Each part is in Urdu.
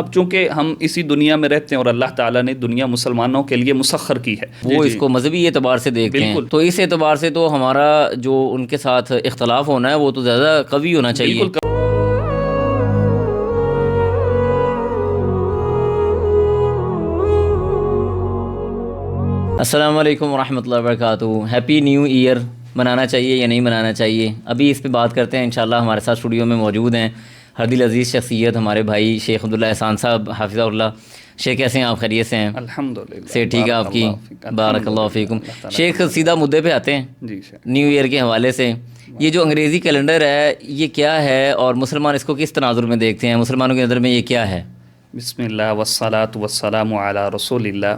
اب چونکہ ہم اسی دنیا میں رہتے ہیں اور اللہ تعالیٰ نے دنیا مسلمانوں کے لیے مسخر کی ہے، وہ اس کو مذہبی اعتبار سے دیکھتے ہیں، تو اس اعتبار سے تو ہمارا جو ان کے ساتھ اختلاف ہونا ہے وہ تو زیادہ قوی ہونا چاہیے۔ السلام علیکم ورحمۃ اللہ وبرکاتہ۔ ہیپی نیو ایئر منانا چاہیے یا نہیں منانا چاہیے، ابھی اس پہ بات کرتے ہیں انشاءاللہ۔ ہمارے ساتھ اسٹوڈیو میں موجود ہیں ہر دل عزیز شخصیت ہمارے بھائی شیخ عبداللہ احسان صاحب حافظہ اللہ۔ شیخ کیسے ہیں آپ؟ خیریت سے ہیں؟ الحمدللہ سے ٹھیک ہے آپ کی؟ بارک اللہ فیکم۔ شیخ سیدھا مدعے پہ آتے ہیں جی نیو ایئر کے حوالے سے۔ یہ جو انگریزی کیلنڈر ہے یہ کیا ہے اور مسلمان اس کو کس تناظر میں دیکھتے ہیں؟ مسلمانوں کے نظر میں یہ کیا ہے؟ بسم اللہ والصلاۃ والسلام علی رسول اللہ۔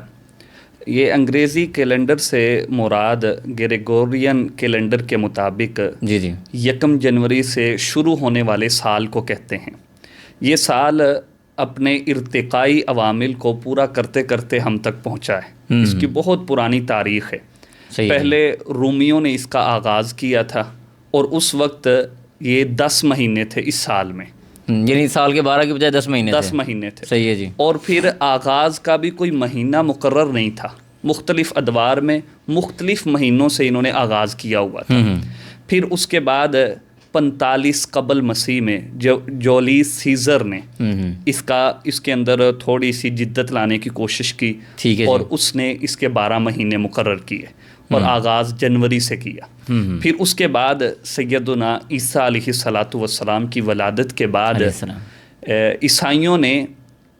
یہ انگریزی کیلنڈر سے مراد گریگورین کیلنڈر کے مطابق جی 1 جنوری سے شروع ہونے والے سال کو کہتے ہیں۔ یہ سال اپنے ارتقائی عوامل کو پورا کرتے کرتے ہم تک پہنچا ہے۔ اس کی بہت پرانی تاریخ ہے۔ پہلے رومیوں نے اس کا آغاز کیا تھا اور اس وقت یہ 10 مہینے تھے اس سال میں، یعنی سال کے 12 کے بجائے 10 مہینے تھے۔ صحیح ہے جی۔ اور پھر آغاز کا بھی کوئی مہینہ مقرر نہیں تھا، مختلف ادوار میں مختلف مہینوں سے انہوں نے آغاز کیا ہوا تھا۔ پھر اس کے بعد 45 قبل مسیح میں جولیس سیزر نے اس کے اندر تھوڑی سی جدت لانے کی کوشش کی اور اس نے اس کے 12 مہینے مقرر کیے اور آغاز جنوری سے کیا۔ پھر اس کے بعد سیدنا عیسیٰ علیہ الصلاۃ والسلام کی ولادت کے بعد عیسائیوں نے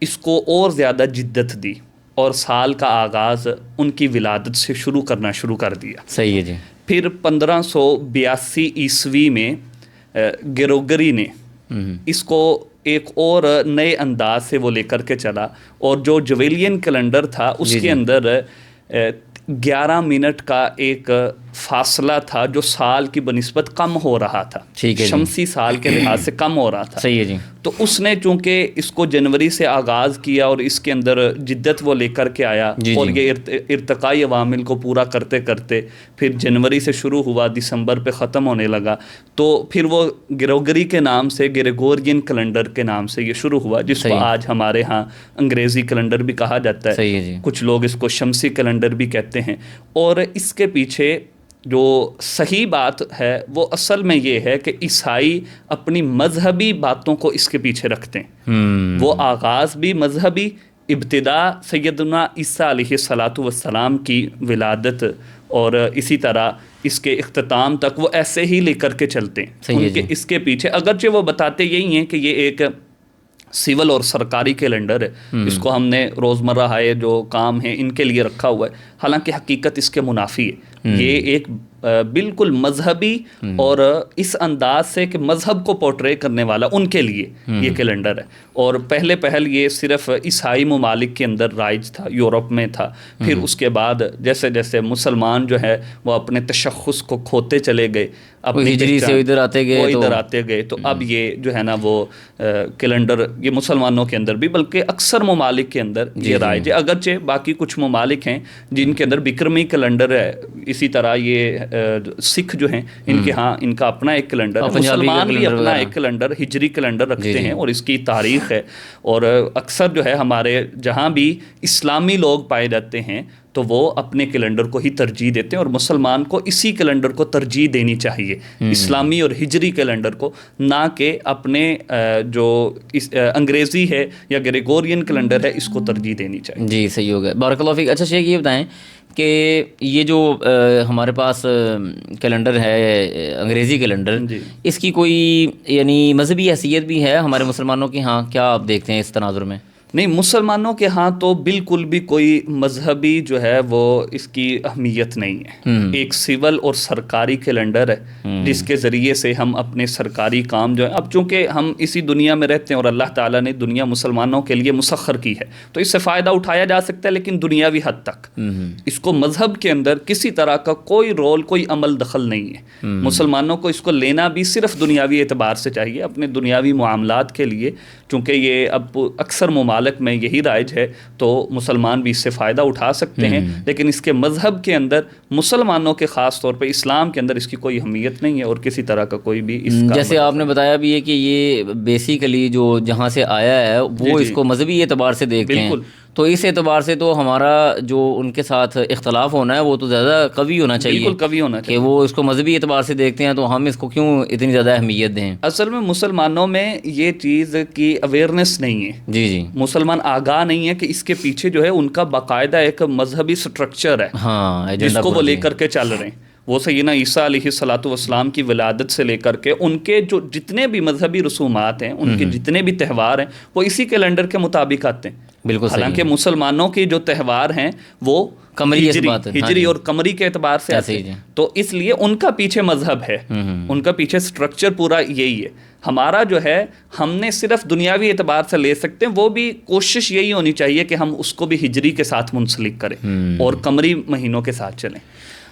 اس کو اور زیادہ جدت دی اور سال کا آغاز ان کی ولادت سے شروع کر دیا۔ صحیح ہے جی۔ پھر 1582 عیسوی میں گریگوری نے اس کو ایک اور نئے انداز سے وہ لے کر کے چلا، اور جو جویلین کیلنڈر تھا اس کے اندر 11 منٹ کا ایک فاصلہ تھا جو سال کی بنسبت کم ہو رہا تھا، شمسی سال کے لحاظ سے کم ہو رہا تھا۔ صحیح ہے جی۔ تو اس نے چونکہ اس کو جنوری سے آغاز کیا اور اس کے اندر جدت وہ لے کر کے آیا اور یہ ارتقائی عوامل کو پورا کرتے کرتے پھر جنوری سے شروع ہوا، دسمبر پہ ختم ہونے لگا، تو پھر وہ گریگوری کے نام سے گریگورین کیلنڈر کے نام سے یہ شروع ہوا، جس کو آج ہمارے ہاں انگریزی کیلنڈر بھی کہا جاتا ہے۔ کچھ لوگ اس کو شمسی کیلنڈر بھی کہتے ہیں۔ اور اس کے پیچھے جو صحیح بات ہے وہ اصل میں یہ ہے کہ عیسائی اپنی مذہبی باتوں کو اس کے پیچھے رکھتے ہیں۔ وہ آغاز بھی مذہبی، ابتدا سیدنا عیسیٰ علیہ الصلاۃ والسلام کی ولادت اور اسی طرح اس کے اختتام تک وہ ایسے ہی لے کر کے چلتے ہیں۔ ان کے اس کے پیچھے اگرچہ وہ بتاتے یہی ہیں کہ یہ ایک سول اور سرکاری کیلنڈر ہے، اس کو ہم نے روزمرہ ہے جو کام ہیں ان کے لیے رکھا ہوا ہے، حالانکہ حقیقت اس کے منافی ہے۔ یہ ایک بالکل مذہبی اور اس انداز سے کہ مذہب کو پورٹرے کرنے والا ان کے لیے یہ کیلنڈر ہے۔ اور پہل یہ صرف عیسائی ممالک کے اندر رائج تھا، یورپ میں تھا۔ پھر اس کے بعد جیسے جیسے مسلمان جو ہے وہ اپنے تشخص کو کھوتے چلے گئے، اپنی ہجری سے ادھر آتے گئے، تو اب یہ جو ہے نا وہ کیلنڈر یہ مسلمانوں کے اندر بھی بلکہ اکثر ممالک کے اندر یہ رائج ہے، اگرچہ باقی کچھ ممالک ہیں جن کے اندر بکرمی کیلنڈر ہے۔ اسی طرح یہ سکھ جو ہیں ان کے ہاں ان کا اپنا ایک کیلنڈر ہے، مسلمان بھی اپنا ایک کیلنڈر ہجری کیلنڈر رکھتے ہیں اور اس کی تاریخ ہے۔ اور اکثر جو ہے ہمارے جہاں بھی اسلامی لوگ پائے جاتے ہیں تو وہ اپنے کیلنڈر کو ہی ترجیح دیتے ہیں، اور مسلمان کو اسی کیلنڈر کو ترجیح دینی چاہیے، اسلامی اور ہجری کیلنڈر کو، نہ کہ اپنے جو انگریزی ہے یا گریگورین کیلنڈر ہے اس کو ترجیح دینی چاہیے۔ جی صحیح ہو گیا، بارک اللہ فیک۔ اچھا شیخ یہ بتائیں کہ یہ جو ہمارے پاس کیلنڈر ہے انگریزی کیلنڈر، اس کی کوئی یعنی مذہبی حیثیت بھی ہے ہمارے مسلمانوں کے ہاں؟ کیا آپ دیکھتے ہیں اس تناظر میں؟ نہیں، مسلمانوں کے ہاں تو بالکل بھی کوئی مذہبی جو ہے وہ اس کی اہمیت نہیں ہے۔ ایک سول اور سرکاری کیلنڈر ہے جس کے ذریعے سے ہم اپنے سرکاری کام جو ہے، اب چونکہ ہم اسی دنیا میں رہتے ہیں اور اللہ تعالیٰ نے دنیا مسلمانوں کے لیے مسخر کی ہے تو اس سے فائدہ اٹھایا جا سکتا ہے، لیکن دنیاوی حد تک اس کو مذہب کے اندر کسی طرح کا کوئی رول کوئی عمل دخل نہیں ہے۔ مسلمانوں کو اس کو لینا بھی صرف دنیاوی اعتبار سے چاہیے، اپنے دنیاوی معاملات کے لیے، چونکہ یہ اب اکثر ممالک ممالک میں یہی رائج ہے تو مسلمان بھی اس سے فائدہ اٹھا سکتے ہیں، لیکن اس کے مذہب کے اندر مسلمانوں کے خاص طور پہ اسلام کے اندر اس کی کوئی اہمیت نہیں ہے اور کسی طرح کا کوئی بھی اس کا جیسے آپ نے بتایا بھی ہے کہ یہ بیسیکلی جو جہاں سے آیا ہے وہ اس کو مذہبی اعتبار سے دیکھتے ہیں، تو اس اعتبار سے تو ہمارا جو ان کے ساتھ اختلاف ہونا ہے وہ تو زیادہ قوی ہونا چاہیے، بالکل قوی ہونا چاہیے کہ وہ اس کو مذہبی اعتبار سے دیکھتے ہیں، تو ہم اس کو کیوں اتنی زیادہ اہمیت دیں؟ اصل میں مسلمانوں میں یہ چیز کی اویئرنیس نہیں ہے، جی مسلمان آگاہ نہیں ہے کہ اس کے پیچھے جو ہے ان کا باقاعدہ ایک مذہبی سٹرکچر ہے ہاں جس کو وہ لے کر کے چل رہے ہیں۔ وہ سیدنا عیسیٰ علیہ الصلوۃ والسلام کی ولادت سے لے کر کے ان کے جو جتنے بھی مذہبی رسومات ہیں، ان کے جتنے بھی تہوار ہیں، وہ اسی کیلنڈر کے مطابق آتے ہیں۔ بالکل صحیح، حالانکہ مسلمانوں کے جو تہوار ہیں وہ ہجری اور قمری کے اعتبار سے آتے ہیں، تو اس لیے ان کا پیچھے مذہب ہے، ان کا پیچھے سٹرکچر پورا یہی ہے۔ ہمارا جو ہے ہم نے صرف دنیاوی اعتبار سے لے سکتے ہیں، وہ بھی کوشش یہی ہونی چاہیے کہ ہم اس کو بھی ہجری کے ساتھ منسلک کریں اور قمری مہینوں کے ساتھ چلیں۔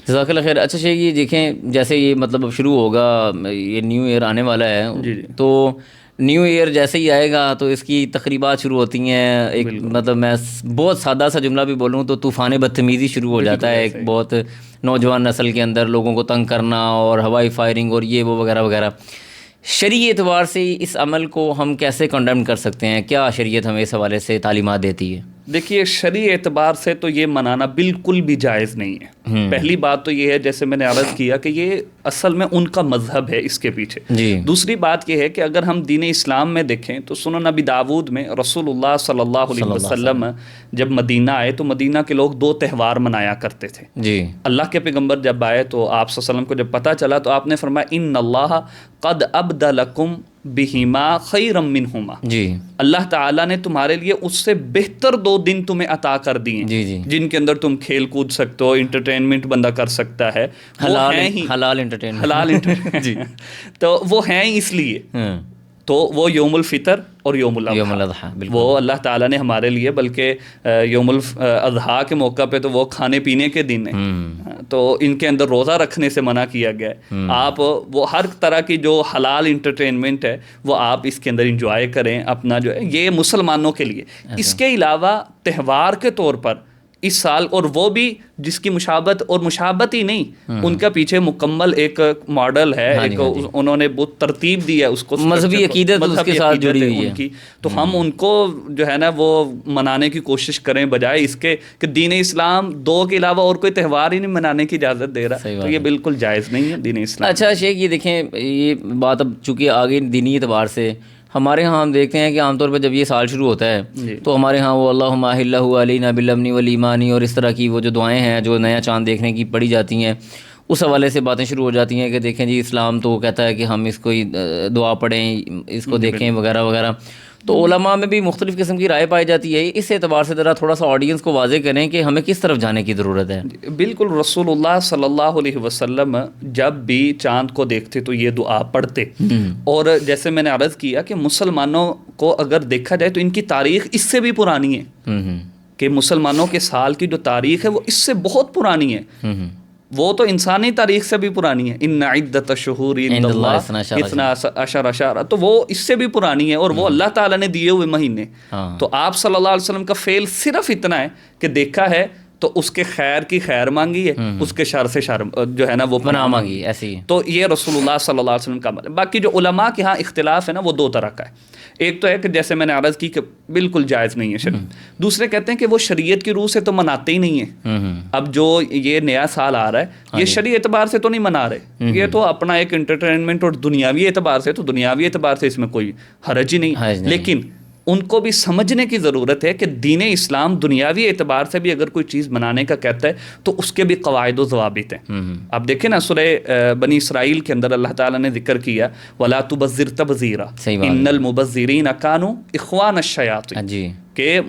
جزاک اللہ خیر۔ اچھا شیخ، یہ دیکھیں جیسے یہ مطلب اب شروع ہوگا، یہ نیو ایئر آنے والا ہے، تو نیو ایئر جیسے ہی آئے گا تو اس کی تقریبات شروع ہوتی ہیں، ایک مطلب میں بہت سادہ سا جملہ بھی بولوں تو طوفان بدتمیزی شروع ہو جاتا ہے، ایک بہت نوجوان نسل کے اندر لوگوں کو تنگ کرنا اور ہوائی فائرنگ اور یہ وہ وغیرہ وغیرہ۔ شرعی اعتبار سے اس عمل کو ہم کیسے کنڈیم کر سکتے ہیں؟ کیا شریعت ہمیں اس حوالے سے تعلیمات دیتی ہے؟ دیکھیے، شرعی اعتبار سے تو یہ منانا بالکل بھی جائز نہیں ہے۔ پہلی بات تو یہ ہے، جیسے میں نے عرض کیا کہ یہ اصل میں ان کا مذہب ہے اس کے پیچھے۔ دوسری بات یہ ہے کہ اگر ہم دین اسلام میں دیکھیں تو سنن نبی داود میں رسول اللہ صلی اللہ علیہ وسلم جب مدینہ آئے تو مدینہ کے لوگ 2 تہوار منایا کرتے تھے۔ اللہ کے پیغمبر جب آئے تو آپ صلی اللہ علیہ وسلم کو جب پتہ چلا تو آپ نے فرمایا ان اللہ قد ابدلکم بہما خیرا منہما، اللہ تعالیٰ نے تمہارے لیے اس سے بہتر 2 دن تمہیں عطا کر دیے جن کے اندر تم کھیل کود سکتے ہو، انٹرٹینمنٹ بندہ کر سکتا ہے، حلال انٹرٹینمنٹ تو وہ ہیں اس لیے، تو وہ یوم الفطر اور یوم الاضحیٰ وہ اللہ تعالیٰ نے ہمارے لیے، بلکہ یوم الاضحیٰ کے موقع پہ تو وہ کھانے پینے کے دن ہیں، تو ان کے اندر روزہ رکھنے سے منع کیا گیا ہے۔ آپ وہ ہر طرح کی جو حلال انٹرٹینمنٹ ہے وہ آپ اس کے اندر انجوائے کریں اپنا، جو ہے یہ مسلمانوں کے لیے۔ اس کے علاوہ تہوار کے طور پر اس سال، اور وہ بھی جس کی مشابہت اور مشابہت ہی نہیں، ان کا پیچھے مکمل ایک ماڈل ہے، ایک انہوں نے بہت ترتیب دی ہے اس کو، مذہبی عقیدت اس کے ساتھ جڑی ہوئی ہے، تو ہم ان کو جو ہے نا وہ منانے کی کوشش کریں، بجائے اس کے کہ دین اسلام 2 کے علاوہ اور کوئی تہوار ہی نہیں منانے کی اجازت دے رہا، تو یہ بالکل جائز نہیں ہے دین اسلام۔ اچھا شیخ، یہ دیکھیں یہ بات اب چونکہ آگے دینی اعتبار سے ہمارے ہاں ہم دیکھتے ہیں کہ عام طور پہ جب یہ سال شروع ہوتا ہے تو ہمارے ہاں وہ اللہم احلہ علینا بالامن والایمان اور اس طرح کی وہ جو دعائیں ہیں جو نیا چاند دیکھنے کی پڑھی جاتی ہیں، اس حوالے سے باتیں شروع ہو جاتی ہیں کہ دیکھیں جی اسلام تو کہتا ہے کہ ہم اس کو دعا پڑھیں، اس کو دیکھیں وغیرہ وغیرہ، تو علماء میں بھی مختلف قسم کی رائے پائی جاتی ہے۔ اس اعتبار سے ذرا تھوڑا سا آڈینس کو واضح کریں کہ ہمیں کس طرف جانے کی ضرورت ہے۔ بالکل، رسول اللہ صلی اللہ علیہ وسلم جب بھی چاند کو دیکھتے تو یہ دعا پڑھتے، اور جیسے میں نے عرض کیا کہ مسلمانوں کو اگر دیکھا جائے تو ان کی تاریخ اس سے بھی پرانی ہے، کہ مسلمانوں کے سال کی جو تاریخ ہے وہ اس سے بہت پرانی ہے، وہ تو انسانی تاریخ سے بھی پرانی ہے، ان عدت الشہور عند اللہ 12 شہرا، تو وہ اس سے بھی پرانی ہے، اور وہ اللہ تعالیٰ نے دیے ہوئے مہینے۔ تو آپ صلی اللہ علیہ وسلم کا فعل صرف اتنا ہے کہ دیکھا ہے تو اس کے خیر کی خیر مانگی ہے، اس کے شر سے شر جو ہے نا وہ پناہ مانگی، ایسی۔ تو یہ رسول اللہ صلی اللہ علیہ وسلم کا عمل ہے۔ باقی جو علماء کے ہاں اختلاف ہے نا وہ 2 طرح کا ہے، ایک تو ہے کہ جیسے میں نے عرض کی کہ بالکل جائز نہیں ہے شریعت، دوسرے کہتے ہیں کہ وہ شریعت کی روح سے تو مناتے ہی نہیں ہیں۔ اب جو یہ نیا سال آ رہا ہے یہ شرعی اعتبار سے تو نہیں منا رہے، یہ تو اپنا ایک انٹرٹینمنٹ اور دنیاوی اعتبار سے، تو دنیاوی اعتبار سے اس میں کوئی حرج ہی نہیں، لیکن ان کو بھی سمجھنے کی ضرورت ہے کہ دین اسلام دنیاوی اعتبار سے بھی اگر کوئی چیز منانے کا کہتا ہے تو اس کے بھی قواعد و ضوابط ہیں۔ آپ دیکھیں نا سورہ بنی اسرائیل کے اندر اللہ تعالیٰ نے ذکر کیا وَلَا تُبَذِّرْ تَبْذِيرًا إِنَّ الْمُبَذِّرِينَ كَانُوا إِخْوَانَ الشَّيَاطِينِ، کہ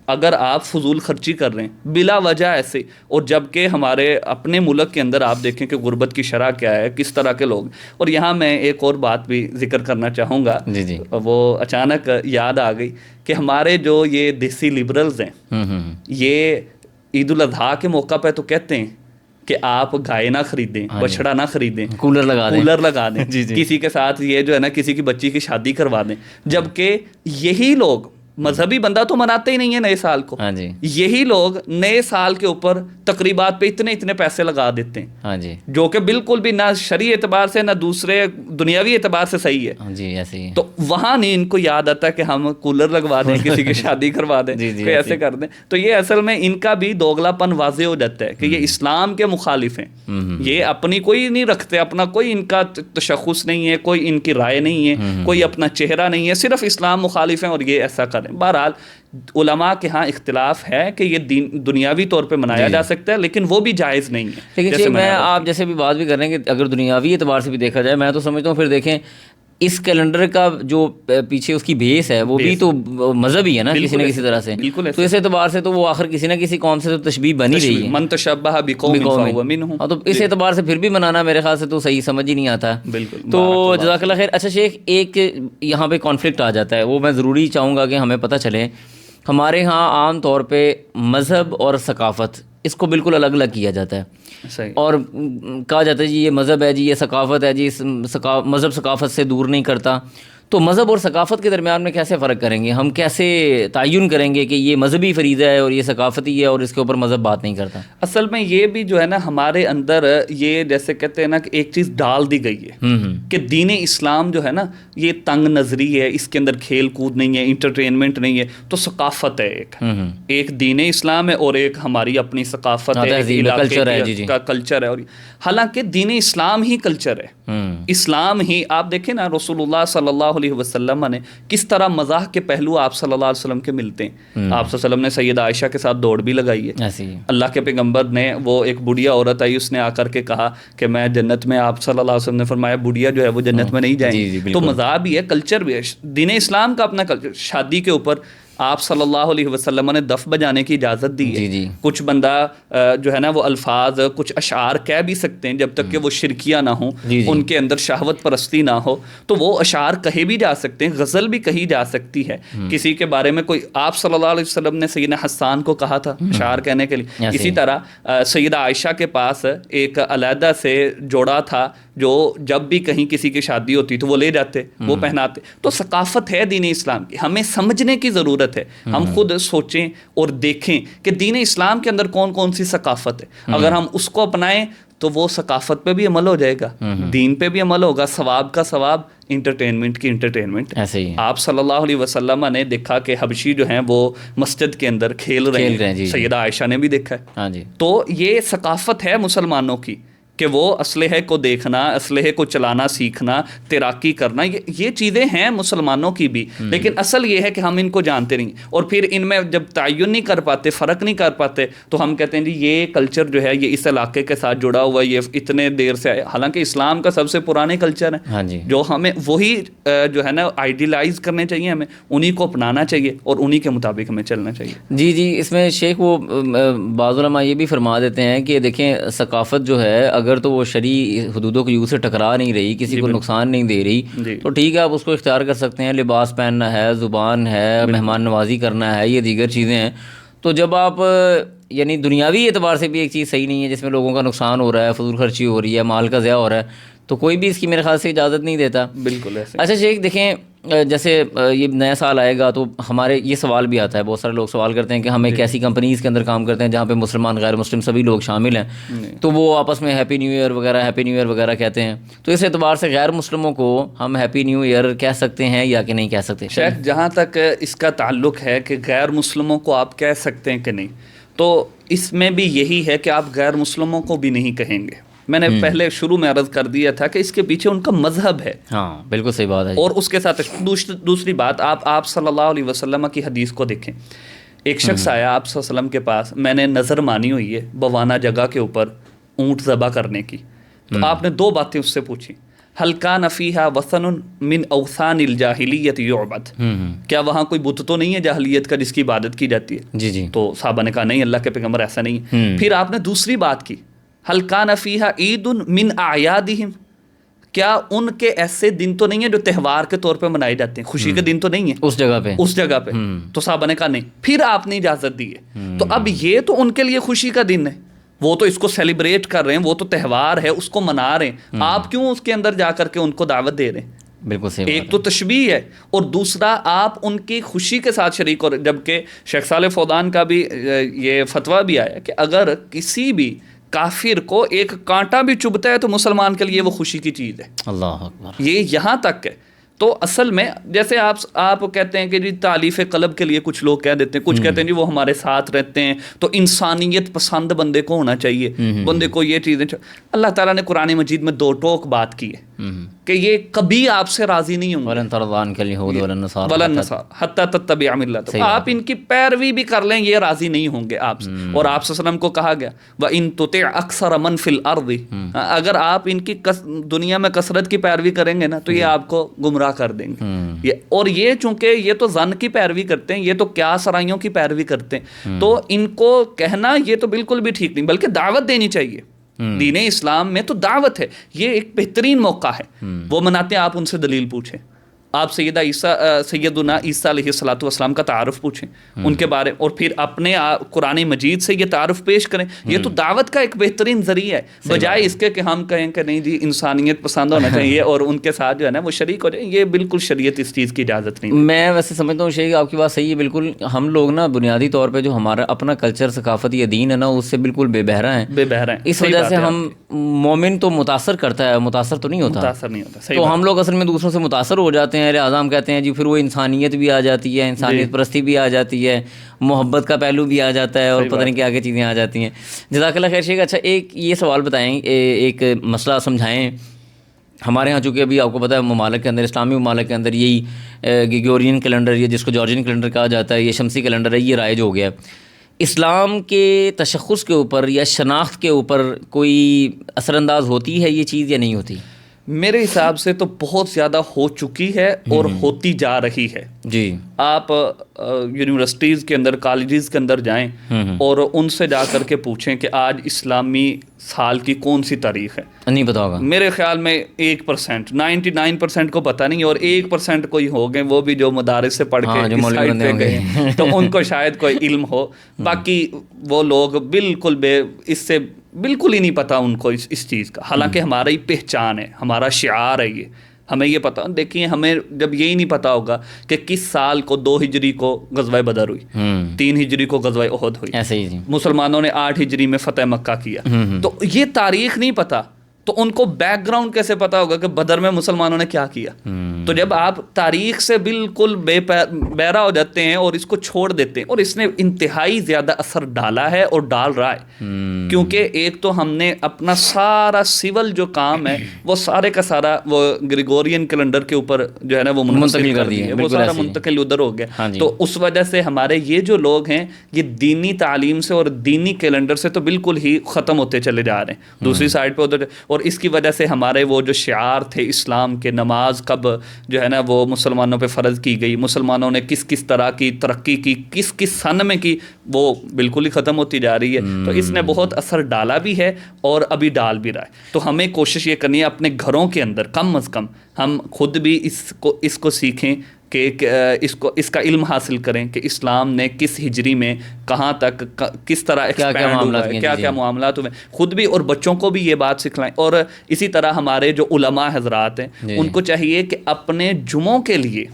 اگر آپ فضول خرچی کر رہے ہیں بلا وجہ ایسے، اور جب کہ ہمارے اپنے ملک کے اندر آپ دیکھیں کہ غربت کی شرح کیا ہے، کس طرح کے لوگ، اور یہاں میں ایک اور بات بھی ذکر کرنا چاہوں گا، وہ اچانک یاد آ گئی کہ ہمارے جو یہ دیسی لبرلز ہیں یہ عید الاضحیٰ کے موقع پہ تو کہتے ہیں کہ آپ گائے نہ خریدیں، بچڑا نہ خریدیں، کولر لگا دیں، کسی کے ساتھ یہ جو ہے نا کسی کی بچی کی شادی کروا دیں، جبکہ یہی لوگ مذہبی بندہ تو مناتے ہی نہیں ہے نئے سال کو. ہاں جی. یہی لوگ نئے سال کے اوپر تقریبات پہ اتنے پیسے لگا دیتے ہیں. ہاں جی. جو کہ بالکل بھی نہ شرعی اعتبار سے نہ دوسرے دنیاوی اعتبار سے صحیح ہے. ہاں جی ایسے ہی. تو وہاں نہیں ان کو یاد آتا کہ ہم کولر لگوا دیں, کسی کی شادی کروا دیں, کوئی ایسے کر دیں. تو یہ اصل میں ان کا بھی دوگلا پن واضح ہو جاتا ہے کہ یہ اسلام کے مخالف ہیں. یہ اپنی کوئی نہیں رکھتے, اپنا کوئی ان کا تشخص نہیں ہے, کوئی ان کی رائے نہیں ہے, کوئی اپنا چہرہ نہیں ہے, صرف اسلام مخالف ہیں اور یہ ایسا کریں. بہرحال علماء کے ہاں اختلاف ہے کہ یہ دنیاوی طور پہ منایا جا سکتا ہے, لیکن وہ بھی جائز نہیں ہے. لیکن میں آپ جیسے بھی بات بھی کر رہے ہیں کہ اگر دنیاوی اعتبار سے بھی دیکھا جائے, میں تو سمجھتا ہوں پھر دیکھیں اس کیلنڈر کا جو پیچھے اس کی بیس ہے وہ بھی تو مذہب ہی ہے نا کسی نہ کسی طرح سے. تو اس اعتبار سے تو وہ آخر کسی نہ کسی قوم سے تو تشبیہ بنی رہی ہے. من تشبہ بقوم فہو منہم. تو اس اعتبار سے پھر بھی منانا میرے خیال سے تو صحیح سمجھ ہی نہیں آتا. بالکل. تو جزاک اللہ خیر. اچھا شیخ, ایک یہاں پہ کانفلکٹ آ جاتا ہے, وہ میں ضروری چاہوں گا کہ ہمیں پتہ چلے. ہمارے ہاں عام طور پہ مذہب اور ثقافت اس کو بالکل الگ الگ کیا جاتا ہے, اور کہا جاتا ہے جی یہ مذہب ہے, جی یہ ثقافت ہے, جی مذہب ثقافت سے دور نہیں کرتا. تو مذہب اور ثقافت کے درمیان میں کیسے فرق کریں گے ہم, کیسے تعین کریں گے کہ یہ مذہبی فریضہ ہے اور یہ ثقافتی ہے اور اس کے اوپر مذہب بات نہیں کرتا؟ اصل میں یہ بھی جو ہے نا ہمارے اندر یہ جیسے کہتے ہیں نا کہ ایک چیز ڈال دی گئی ہے کہ دین اسلام جو ہے نا یہ تنگ نظری ہے, اس کے اندر کھیل کود نہیں ہے, انٹرٹینمنٹ نہیں ہے. تو ثقافت ہے ایک دین اسلام ہے اور ایک ہماری اپنی ثقافت ہے, کلچر ہے. اور حالانکہ دین اسلام ہی کلچر ہے, اسلام ہی. آپ دیکھیں نا رسول اللہ صلی اللہ علیہ وسلم نے کس طرح مزاح کے پہلو آپ صلی اللہ علیہ وسلم کے ملتے ہیں. آپ صلی اللہ علیہ وسلم نے سیدہ عائشہ کے ساتھ دوڑ بھی لگائی ہے. اللہ کے پیغمبر نے, وہ ایک بڑھیا عورت آئی, اس نے آ کر کے کہا کہ میں جنت میں, آپ صلی اللہ علیہ وسلم نے فرمایا بڑھیا جو ہے وہ جنت میں نہیں جائیں گی. تو مزاح بھی ہے, کلچر بھی ہے. دین اسلام کا اپنا کلچر. شادی کے اوپر آپ صلی اللہ علیہ وسلم نے دف بجانے کی اجازت دی ہے. کچھ بندہ جو ہے نا وہ الفاظ کچھ اشعار کہہ بھی سکتے ہیں جب تک کہ وہ شرکیہ نہ ہوں, ان کے اندر شہوت پرستی نہ ہو, تو وہ اشعار کہے بھی جا سکتے ہیں. غزل بھی کہی جا سکتی ہے کسی کے بارے میں. کوئی آپ صلی اللہ علیہ وسلم نے سیدنا حسان کو کہا تھا اشعار کہنے کے لیے. اسی طرح سیدہ عائشہ کے پاس ایک علیحدہ سے جوڑا تھا جو جب بھی کہیں کسی کی شادی ہوتی تو وہ لے جاتے, وہ پہناتے. تو ثقافت ہے دین اسلام کی, ہمیں سمجھنے کی ضرورت ہے. ہم خود سوچیں اور دیکھیں کہ دین اسلام کے اندر کون کون سی ثقافت ہے. اگر ہم اس کو اپنائیں تو وہ ثقافت پہ بھی عمل ہو جائے گا, دین پہ بھی عمل ہوگا, ثواب کا ثواب, انٹرٹینمنٹ کی انٹرٹینمنٹ. آپ صلی اللہ علیہ وسلم نے دیکھا کہ حبشی جو ہیں وہ مسجد کے اندر کھیل رہے ہیں, سیدہ عائشہ نے بھی دیکھا ہے. تو یہ ثقافت ہے مسلمانوں کی کہ وہ اسلحے کو دیکھنا, اسلحے کو چلانا سیکھنا, تیراکی کرنا, یہ چیزیں ہیں مسلمانوں کی بھی. لیکن اصل یہ ہے کہ ہم ان کو جانتے نہیں, اور پھر ان میں جب تعین نہیں کر پاتے, فرق نہیں کر پاتے, تو ہم کہتے ہیں جی یہ کلچر جو ہے یہ اس علاقے کے ساتھ جڑا ہوا ہے, یہ اتنے دیر سے آیا. حالانکہ اسلام کا سب سے پرانے کلچر ہے جو ہمیں وہی جو ہے نا آئیڈیلائز کرنے چاہیے, ہمیں انہی کو اپنانا چاہیے اور انہی کے مطابق ہمیں چلنا چاہیے. جی اس میں شیخ وہ بعض علماء یہ بھی فرما دیتے ہیں کہ دیکھیں ثقافت جو ہے اگر تو وہ شرعی حدود و قیود سے ٹکرا نہیں رہی, کسی کو نقصان نہیں دے رہی, تو ٹھیک ہے آپ اس کو اختیار کر سکتے ہیں. لباس پہننا ہے, زبان ہے, مہمان نوازی کرنا ہے, یہ دیگر چیزیں ہیں. تو جب آپ یعنی دنیاوی اعتبار سے بھی ایک چیز صحیح نہیں ہے جس میں لوگوں کا نقصان ہو رہا ہے, فضول خرچی ہو رہی ہے, مال کا ضیاع ہو رہا ہے, تو کوئی بھی اس کی میرے خیال سے اجازت نہیں دیتا. بالکل ایسے. اچھا شیخ دیکھیں جیسے یہ نیا سال آئے گا تو ہمارے یہ سوال بھی آتا ہے, بہت سارے لوگ سوال کرتے ہیں کہ ہم ایک ایسی کمپنیز کے اندر کام کرتے ہیں جہاں پہ مسلمان غیر مسلم سبھی لوگ شامل ہیں, تو وہ آپس میں ہیپی نیو ایئر وغیرہ ہیپی نیو ایئر وغیرہ کہتے ہیں. تو اس اعتبار سے غیر مسلموں کو ہم ہیپی نیو ایئر کہہ سکتے ہیں یا کہ نہیں کہہ سکتے؟ شیخ جہاں تک اس کا تعلق ہے کہ غیر مسلموں کو آپ کہہ سکتے ہیں کہ نہیں, تو اس میں بھی یہی ہے کہ آپ غیر مسلموں کو بھی نہیں کہیں گے. میں نے پہلے شروع میں عرض کر دیا تھا کہ اس کے پیچھے ان کا مذہب ہے. ہاں بالکل صحیح بات ہے. اور اس کے ساتھ دوسری بات, آپ صلی اللہ علیہ وسلم کی حدیث کو دیکھیں. ایک شخص آیا آپ صلی اللہ علیہ وسلم کے پاس, میں نے نظر مانی ہوئی ہے بوانا جگہ کے اوپر اونٹ ذبح کرنے کی. تو آپ نے دو باتیں اس سے پوچھی, هل كان فيها وثن من اوثان الجاہلیت یعبد, کیا وہاں کوئی بت تو نہیں ہے جاہلیت کا جس کی عبادت کی جاتی ہے؟ جی تو صحابہ نے کہا نہیں, اللہ کے پیغمبر ایسا نہیں ہے. پھر آپ نے دوسری بات کی, هل كان فيها عید من اعیادهم, کیا ان کے ایسے دن تو نہیں ہے جو تہوار کے طور پہ منائے جاتے ہیں, خوشی کے دن تو نہیں ہے اس جگہ پہ؟ تو صحابہ نے کہا نہیں. پھر آپ نے اجازت دی ہے. تو اب یہ تو ان کے لیے خوشی کا دن ہے, وہ تو اس کو سیلیبریٹ کر رہے ہیں, وہ تو تہوار ہے, اس کو منا رہے ہیں. آپ کیوں اس کے اندر جا کر کے ان کو دعوت دے رہے ہیں؟ بالکل صحیح. ایک تو تشبیہ ہے اور دوسرا آپ ان کی خوشی کے ساتھ شریک ہو رہے. جبکہ شیخ صالح فوزان کا بھی یہ فتویٰ بھی آیا کہ اگر کسی بھی کافر کو ایک کانٹا بھی چبھتا ہے تو مسلمان کے لیے وہ خوشی کی چیز ہے. اللہ اکبر. یہ یہاں تک ہے. تو اصل میں جیسے آپ کہتے ہیں کہ جی تالیف قلب کے لیے کچھ لوگ کہہ دیتے ہیں, کچھ کہتے ہیں جی وہ ہمارے ساتھ رہتے ہیں, تو انسانیت پسند بندے کو ہونا چاہیے, بندے کو یہ چیزیں. اللہ تعالیٰ نے قرآن مجید میں 2 ٹوک بات کی ہے کہ یہ کبھی آپ سے راضی نہیں ہوں گے, ولن ترضى عنك اليهود ولا النصارى حتى تتبع ملتهم. آپ ان کی پیروی بھی کر لیں یہ راضی نہیں ہوں گے آپ سے. اور آپ صلی اللہ علیہ وسلم کو کہا گیا وَإِن تُطِعْ أَكْثَرَ مَنْ فِي الْأَرْضِ, اگر آپ ان کی دنیا میں کثرت کی پیروی کریں گے نا تو یہ آپ کو گمراہ کر دیں گے. اور یہ چونکہ یہ تو ظن کی پیروی کرتے ہیں, یہ تو قیاس رائیوں کی پیروی کرتے ہیں, تو ان کو کہنا یہ تو بالکل بھی ٹھیک نہیں, بلکہ دعوت دینی چاہیے. دین اسلام میں تو دعوت ہے, یہ ایک بہترین موقع ہے. وہ مناتے ہیں, آپ ان سے دلیل پوچھیں, آپ سیدنا عیسیٰ علیہ الصلوۃ والسلام کا تعارف پوچھیں ان کے بارے, اور پھر اپنے قرآن مجید سے یہ تعارف پیش کریں. یہ تو دعوت کا ایک بہترین ذریعہ ہے, بجائے اس کے کہ ہم کہیں کہ نہیں جی انسانیت پسند ہونا چاہیے اور ان کے ساتھ جو ہے نا وہ شریک ہو جائیں. یہ بالکل شریعت اس چیز کی اجازت نہیں. میں ویسے سمجھتا ہوں شیخ آپ کی بات صحیح ہے بالکل. ہم لوگ نا بنیادی طور پہ جو ہمارا اپنا کلچر ثقافت یا دین ہے نا اس سے بالکل بے بہرا ہیں. اس وجہ سے ہم مومن تو متاثر کرتا ہے, متاثر تو نہیں ہوتا. تو ہم لوگ اصل میں دوسروں سے متاثر ہو جاتے ہیں, لہٰذا ہم کہتے ہیں جی پھر وہ انسانیت بھی آ جاتی ہے, انسانیت پرستی بھی آ جاتی ہے, محبت کا پہلو بھی آ جاتا ہے, اور پتہ نہیں کیا کیا چیزیں آ جاتی ہیں. جزاک اللہ خیر شیخ. اچھا ایک یہ سوال بتائیں, ایک مسئلہ سمجھائیں. ہمارے ہاں چونکہ ابھی آپ کو پتہ ہے ممالک کے اندر, اسلامی ممالک کے اندر یہی گریگورین کیلنڈر یا جس کو جارجین کیلنڈر کہا جاتا ہے, یہ شمسی کیلنڈر ہے, یہ رائج ہو گیا. اسلام کے تشخص کے اوپر یا شناخت کے اوپر کوئی اثر انداز ہوتی ہے یہ چیز یا نہیں ہوتی؟ میرے حساب سے تو بہت زیادہ ہو چکی ہے اور ہوتی جا رہی ہے. جی آپ یونیورسٹیز کے اندر, کالجز کے اندر جائیں اور ان سے جا کر کے پوچھیں کہ آج اسلامی سال کی کون سی تاریخ ہے, نہیں پتا ہوگا. میرے خیال میں 1%, 99% کو پتہ نہیں, اور 1% کوئی ہو گئے وہ بھی جو مدارس سے پڑھ کے اس سائٹ پہ گئے تو ان کو شاید کوئی علم ہو. باقی وہ لوگ بالکل اس سے بالکل ہی نہیں پتا ان کو اس چیز کا, حالانکہ ہماری پہچان ہے, ہمارا شعار ہے, یہ ہمیں یہ پتا. دیکھیے ہمیں جب یہی نہیں پتا ہوگا کہ کس سال کو 2 ہجری کو غزوہ بدر ہوئی, 3 ہجری کو غزوہ احد ہوئی, ایسے ہی مسلمانوں نے 8 ہجری میں فتح مکہ کیا, تو یہ تاریخ نہیں پتا تو ان کو بیک گراؤنڈ کیسے پتا ہوگا کہ بدر میں مسلمانوں نے کیا کیا. تو جب آپ تاریخ سے بالکل بہرا ہو جاتے ہیں اور اس کو چھوڑ دیتے ہیں, اور اس نے انتہائی زیادہ اثر ڈالا ہے اور ڈال رہا ہے, کیونکہ ایک تو ہم نے اپنا سارا سول جو کام ہے وہ سارے کا سارا وہ گریگورین کیلنڈر کے اوپر جو ہے نا وہ منتقل کر دیا, وہ سارا منتقل ادھر ہو گیا. تو اس وجہ سے ہمارے یہ جو لوگ ہیں یہ دینی تعلیم سے اور دینی کیلنڈر سے تو بالکل ہی ختم ہوتے چلے جا رہے ہیں. دوسری سائڈ پہ ادھر, اور اس کی وجہ سے ہمارے وہ جو شعار تھے اسلام کے, نماز کب جو ہے نا وہ مسلمانوں پہ فرض کی گئی, مسلمانوں نے کس کس طرح کی ترقی کی, کس کس سن میں کی, وہ بالکل ہی ختم ہوتی جا رہی ہے. تو اس نے بہت اثر ڈالا بھی ہے اور ابھی ڈال بھی رہا ہے. تو ہمیں کوشش یہ کرنی ہے اپنے گھروں کے اندر کم از کم ہم خود بھی اس کو سیکھیں کہ اس کا علم حاصل کریں کہ اسلام نے کس ہجری میں کہاں تک کس طرح ایکسپینڈ ہوا ہے, کیا کیا معاملات ہوئے, خود بھی اور بچوں کو بھی یہ بات سکھلائیں. اور اسی طرح ہمارے جو علماء حضرات ہیں ان کو چاہیے کہ اپنے جمعوں کے لیے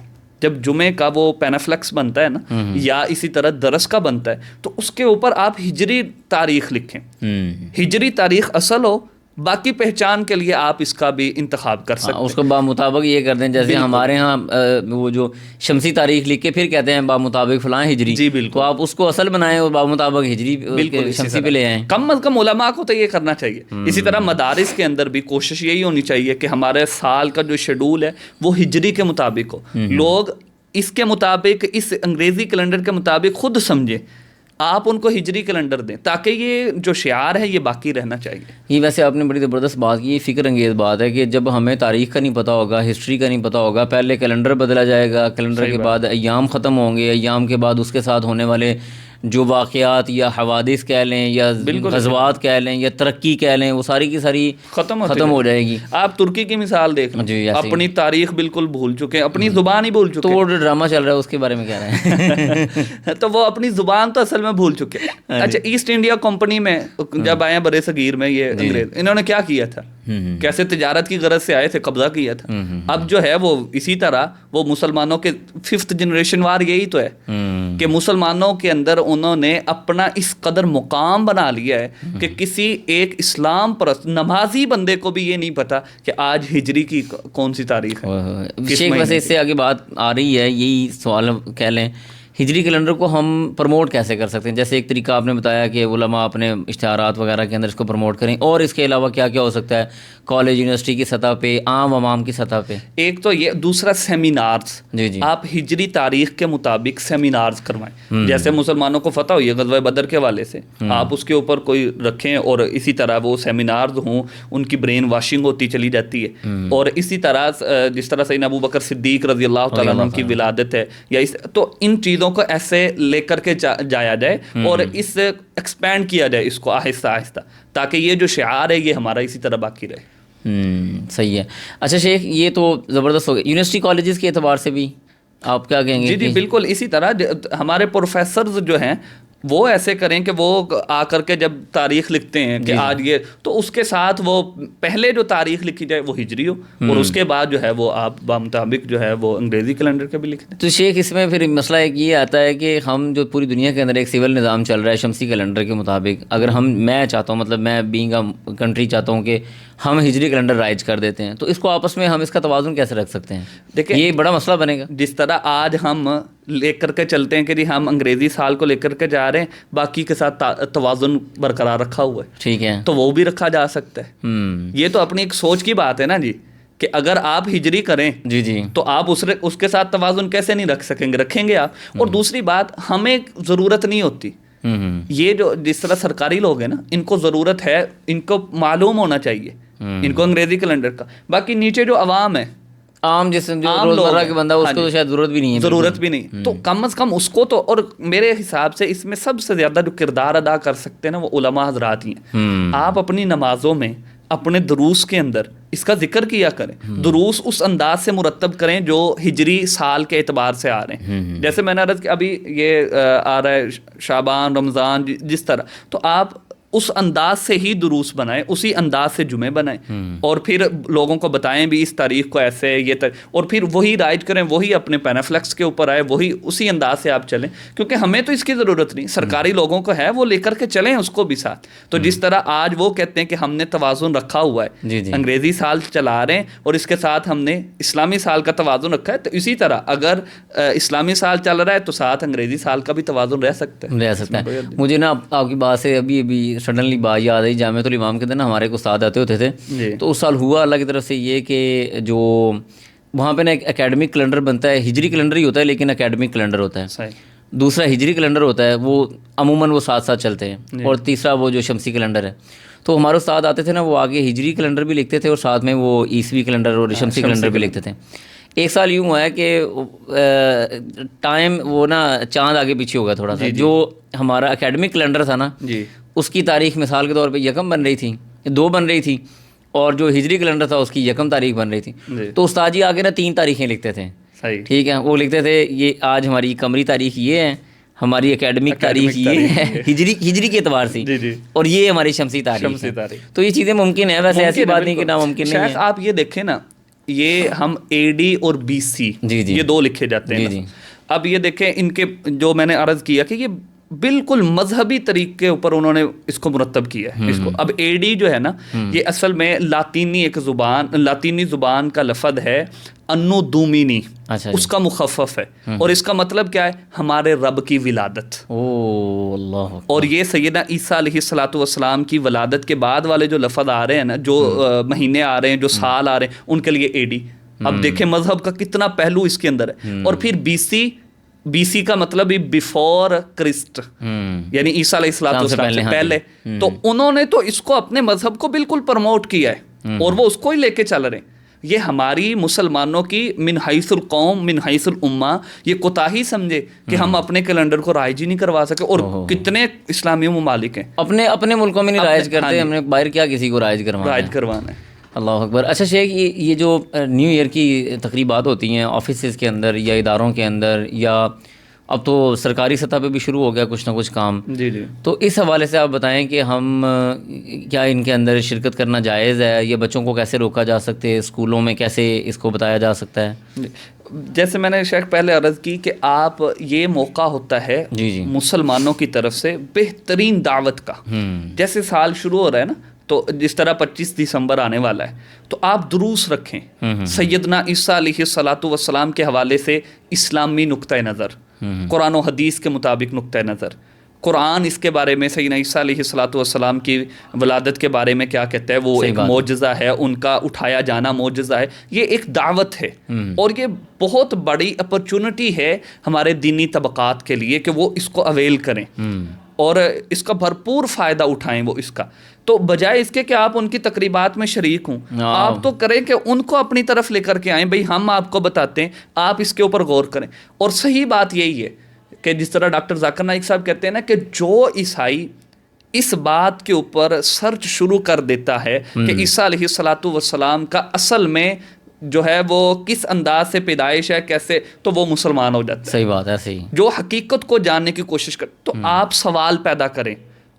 جب جمعے کا وہ پینافلیکس بنتا ہے نا یا اسی طرح درس کا بنتا ہے تو اس کے اوپر آپ ہجری تاریخ لکھیں, ہجری تاریخ اصل ہو, باقی پہچان کے لیے آپ اس کا بھی انتخاب کر سکتے ہیں. اس کو بامطابق یہ کر دیں جیسے ہمارے ہاں وہ جو شمسی تاریخ لکھ کے پھر کہتے ہیں بامطابق فلاں ہجری. جی بالکل. تو آپ اس کو اصل بنائیں اور بامطابق ہجری شمسی پہ لے آئیں. کم از کم علماء کو تو یہ کرنا چاہیے. اسی طرح مدارس کے اندر بھی کوشش یہی ہونی چاہیے کہ ہمارے سال کا جو شیڈول ہے وہ ہجری کے مطابق ہو. لوگ اس کے مطابق, اس انگریزی کیلنڈر کے مطابق خود سمجھیں, آپ ان کو ہجری کیلنڈر دیں تاکہ یہ جو شعار ہے یہ باقی رہنا چاہیے. یہ ویسے آپ نے بڑی زبردست بات کی, یہ فکر انگیز بات ہے کہ جب ہمیں تاریخ کا نہیں پتہ ہوگا, ہسٹری کا نہیں پتہ ہوگا, پہلے کیلنڈر بدلا جائے گا, کیلنڈر کے بعد ایام ختم ہوں گے, ایام کے بعد اس کے ساتھ ہونے والے جو واقعات یا حوادث کہہ لیں یا غزوات کہہ لیں یا ترقی کہہ لیں وہ ساری کی ساری ختم ہو جائے گی. آپ ترکی کی مثال دیکھ لیں, اپنی تاریخ بالکل بھول چکے ہیں, اپنی زبان ہی بھول چکے ہیں. تو وہ ڈرامہ چل رہا ہے اس کے بارے میں کہہ رہے ہیں تو وہ اپنی زبان تو اصل میں بھول چکے ہیں. اچھا ایسٹ انڈیا کمپنی میں جب آئے برے صغیر میں یہ انگریز, انہوں نے کیا کیا تھا, کیسے تجارت کی غرض سے آئے تھے, قبضہ کیا تھا. اب جو ہے وہ اسی طرح وہ مسلمانوں کے 5th جنریشن وار یہی تو ہے کہ مسلمانوں کے اندر انہوں نے اپنا اس قدر مقام بنا لیا ہے کہ کسی ایک اسلام پرست نمازی بندے کو بھی یہ نہیں پتا کہ آج ہجری کی کون سی تاریخ ہے. شیخ ویسے اس سے آگے بات آ رہی ہے, یہی سوال کہہ لیں, ہجری کیلنڈر کو ہم پروموٹ کیسے کر سکتے ہیں؟ جیسے ایک طریقہ آپ نے بتایا کہ علماء اپنے اشتہارات وغیرہ کے اندر اس کو پروموٹ کریں, اور اس کے علاوہ کیا کیا ہو سکتا ہے کالج یونیورسٹی کی سطح پہ, عام عوام کی سطح پہ؟ ایک تو یہ, دوسرا سیمینارز. جی آپ ہجری تاریخ کے مطابق سیمینارز کروائیں. جیسے مسلمانوں کو فتح ہوئی ہے غزوہ بدر کے حوالے سے, آپ اس کے اوپر کوئی رکھیں اور اسی طرح وہ سیمینارز ہوں, ان کی برین واشنگ ہوتی چلی جاتی ہے. اور اسی طرح جس طرح سیدنا ابو بکر صدیق رضی اللہ تعالیٰ عنہ کی ولادت ہے, یا تو ان چیزوں کو ایسے لے کر کے جایا جائے اور اس سے ایکسپینڈ کیا جائے اس کو آہستہ آہستہ, تاکہ یہ جو شعار ہے یہ ہمارا اسی طرح باقی رہے. صحیح ہے. اچھا شیخ, یہ تو زبردست ہو گیا. یونیورسٹی کالجز کے اعتبار سے بھی آپ کیا کہیں گے؟ جی بالکل اسی طرح ہمارے پروفیسرز جو ہیں وہ ایسے کریں کہ وہ آ کر کے جب تاریخ لکھتے ہیں کہ آج یہ, تو اس کے ساتھ وہ پہلے جو تاریخ لکھی جائے وہ ہجری ہو, اور اس کے بعد جو ہے وہ آپ بمطابق جو ہے وہ انگریزی کیلنڈر کے بھی لکھ دیں. تو شیخ اس میں پھر مسئلہ ایک یہ آتا ہے کہ ہم جو پوری دنیا کے اندر ایک سول نظام چل رہا ہے شمسی کیلنڈر کے مطابق, اگر میں چاہتا ہوں, مطلب میں بینگ اے کنٹری چاہتا ہوں کہ ہم ہجری کیلنڈر رائج کر دیتے ہیں, تو اس کو آپس میں ہم اس کا توازن کیسے رکھ سکتے ہیں؟ دیکھیں یہ بڑا مسئلہ بنے گا. جس طرح آج ہم لے کر کے چلتے ہیں کہ جی ہم انگریزی سال کو لے کر کے جا رہے ہیں, باقی کے ساتھ توازن برقرار رکھا ہوا ہے, ٹھیک ہے, تو وہ بھی رکھا جا سکتا ہے. یہ تو اپنی ایک سوچ کی بات ہے نا جی, کہ اگر آپ ہجری کریں جی تو آپ اس کے ساتھ توازن کیسے نہیں رکھ سکیں گے؟ رکھیں گے آپ. اور دوسری بات, ہمیں ضرورت نہیں ہوتی, یہ جو جس طرح سرکاری لوگ ہیں نا, ان کو ضرورت ہے, ان کو معلوم ہونا چاہیے ان کو انگریزی کیلنڈر کا. باقی نیچے جو عوام ہے, عام جسم جو روزمرہ کے بندہ, اس کو تو شاید ضرورت بھی نہیں ہے. ضرورت بھی نہیں, تو کم از کم اس کو تو. اور میرے حساب سے اس میں سب سے زیادہ جو کردار ادا کر سکتے ہیں نا وہ علماء حضرات ہی ہیں. آپ اپنی نمازوں میں اپنے دروس کے اندر اس کا ذکر کیا کریں, دروس اس انداز سے مرتب کریں جو ہجری سال کے اعتبار سے آ رہے ہیں. جیسے میں نے عرض کیا, ابھی یہ آ رہا ہے شعبان, رمضان, جس طرح, تو آپ اس انداز سے ہی دروس بنائیں, اسی انداز سے جمعے بنائیں, اور پھر لوگوں کو بتائیں بھی اس تاریخ کو ایسے یہ اور پھر وہی رائج کریں, وہی اپنے پینافلیکس کے اوپر آئے, وہی اسی انداز سے آپ چلیں, کیونکہ ہمیں تو اس کی ضرورت نہیں, سرکاری لوگوں کو ہے, وہ لے کر کے چلیں اس کو بھی ساتھ. تو جس طرح آج وہ کہتے ہیں کہ ہم نے توازن رکھا ہوا ہے, انگریزی سال چلا رہے ہیں اور اس کے ساتھ ہم نے اسلامی سال کا توازن رکھا ہے, تو اسی طرح اگر اسلامی سال چل رہا ہے تو ساتھ انگریزی سال کا بھی توازن رہ سکتا ہے. مجھے نا آپ کی بات سے ابھی سڈنلی بات یاد آئی, جامعۃ الامام کے دن ہمارے ایک استاد آتے ہوتے تھے, تو اس سال ہوا اللہ کی طرف سے یہ کہ جو وہاں پہ نا ایک اکیڈمک کیلنڈر بنتا ہے, ہجری کیلنڈر ہی ہوتا ہے لیکن اکیڈمک کیلنڈر ہوتا ہے, دوسرا ہجری کیلنڈر ہوتا ہے, وہ عموماً وہ ساتھ ساتھ چلتے ہیں, اور تیسرا وہ جو شمسی کیلنڈر ہے. تو ہمارے استاد آتے تھے نا, وہ آگے ہجری کیلنڈر بھی لکھتے تھے اور ساتھ میں وہ عیسوی کیلنڈر اور شمسی کیلنڈر بھی لکھتے تھے. ایک سال یوں ہوا ہے کہ ٹائم وہ نا چاند آگے پیچھے ہو گیا تھوڑا سا. جو ہمارا اکیڈمک کیلنڈر تھا نا, اس کی تاریخ مثال کے طور پہ 1 بن رہی تھی, 2 بن رہی تھی, اور جو ہجری کیلنڈر تھا اس کی 1 تاریخ بن رہی تھی. تو استاد جی آگے نا 3 تاریخیں لکھتے تھے, ٹھیک ہے, وہ لکھتے تھے یہ آج ہماری قمری تاریخ یہ ہے, ہماری اکیڈمک تاریخ یہ ہے ہجری کے اعتبار سے, اور یہ ہماری شمسی تاریخ. تو یہ چیزیں ممکن ہے, ویسے ایسی بات نہیں کہ ناممکن نہیں ہے. آپ یہ دیکھیں نا, یہ ہم AD اور BC یہ 2 لکھے جاتے ہیں. اب یہ دیکھیں ان کے جو میں نے عرض کیا کہ یہ بالکل مذہبی طریقے کے اوپر انہوں نے اس کو مرتب کیا ہے اس کو. اب AD جو ہے نا, یہ اصل میں لاطینی زبان کا لفظ ہے انو دومینی, اس کا مخفف ہے, اور اس کا مطلب کیا ہے, ہمارے رب کی ولادت. اور یہ سیدنا عیسیٰ علیہ الصلوۃ والسلام کی ولادت کے بعد والے جو لفظ آ رہے ہیں نا, جو مہینے آ رہے ہیں, جو سال آ رہے ہیں, ان کے لیے AD. اب دیکھیں مذہب کا کتنا پہلو اس کے اندر ہے. اور پھر BC کا مطلب بھی بیفور کرسٹ, یعنی عیسیٰ علیہ الصلوۃ والسلام سے پہلے. تو انہوں نے تو اس کو اپنے مذہب کو بالکل پروموٹ کیا ہے, اور وہ اس کو ہی لے کے چل رہے ہیں. یہ ہماری مسلمانوں کی من حیث القوم من حیث الامہ یہ کوتاہی سمجھے کہ ہم اپنے کیلنڈر کو رائج ہی نہیں کروا سکے. اور کتنے اسلامی ممالک ہیں اپنے ملکوں میں نہیں رائج کرتے, ہم نے باہر کیا کسی کو رائج کروانا ہے. اللہ اکبر. اچھا شیخ, یہ جو نیو ایئر کی تقریبات ہوتی ہیں آفیسز کے اندر یا اداروں کے اندر, یا اب تو سرکاری سطح پہ بھی شروع ہو گیا کچھ نہ کچھ کام. جی جی. تو اس حوالے سے آپ بتائیں کہ ہم کیا ان کے اندر شرکت کرنا جائز ہے؟ یہ بچوں کو کیسے روکا جا سکتے ہے؟ اسکولوں میں کیسے اس کو بتایا جا سکتا ہے؟ جیسے میں نے شیخ پہلے عرض کی کہ آپ یہ موقع ہوتا ہے جی جی مسلمانوں کی طرف سے بہترین دعوت کا. جیسے سال شروع ہو رہا ہے نا، تو جس طرح 25 دسمبر آنے والا ہے، تو آپ دروس رکھیں سیدنا عیسیٰ علیہ الصلاۃ والسلام کے حوالے سے اسلامی نقطہ نظر، قرآن و حدیث کے مطابق نقطہ نظر. قرآن اس کے بارے میں سیدنا عیسیٰ علیہ الصلاۃ والسلام کی ولادت کے بارے میں کیا کہتا ہے، وہ ایک معجزہ ہے، ان کا اٹھایا جانا معجزہ ہے. یہ ایک دعوت ہے اور یہ بہت بڑی اپرچونٹی ہے ہمارے دینی طبقات کے لیے کہ وہ اس کو اویل کریں اور اس کا بھرپور فائدہ اٹھائیں وہ اس کا. تو بجائے اس کے کہ آپ ان کی تقریبات میں شریک ہوں، آپ تو کریں کہ ان کو اپنی طرف لے کر کے آئیں. بھئی ہم آپ کو بتاتے ہیں، آپ اس کے اوپر غور کریں. اور صحیح بات یہی ہے کہ جس طرح ڈاکٹر ذاکر نائک صاحب کہتے ہیں نا کہ جو عیسائی اس بات کے اوپر سرچ شروع کر دیتا ہے کہ عیسیٰ علیہ الصلاۃ والسلام کا اصل میں جو ہے وہ کس انداز سے پیدائش ہے کیسے، تو وہ مسلمان ہو جاتا ہے. صحیح بات ہے. صحیح. جو حقیقت کو جاننے کی کوشش کرتے، تو آپ سوال پیدا کریں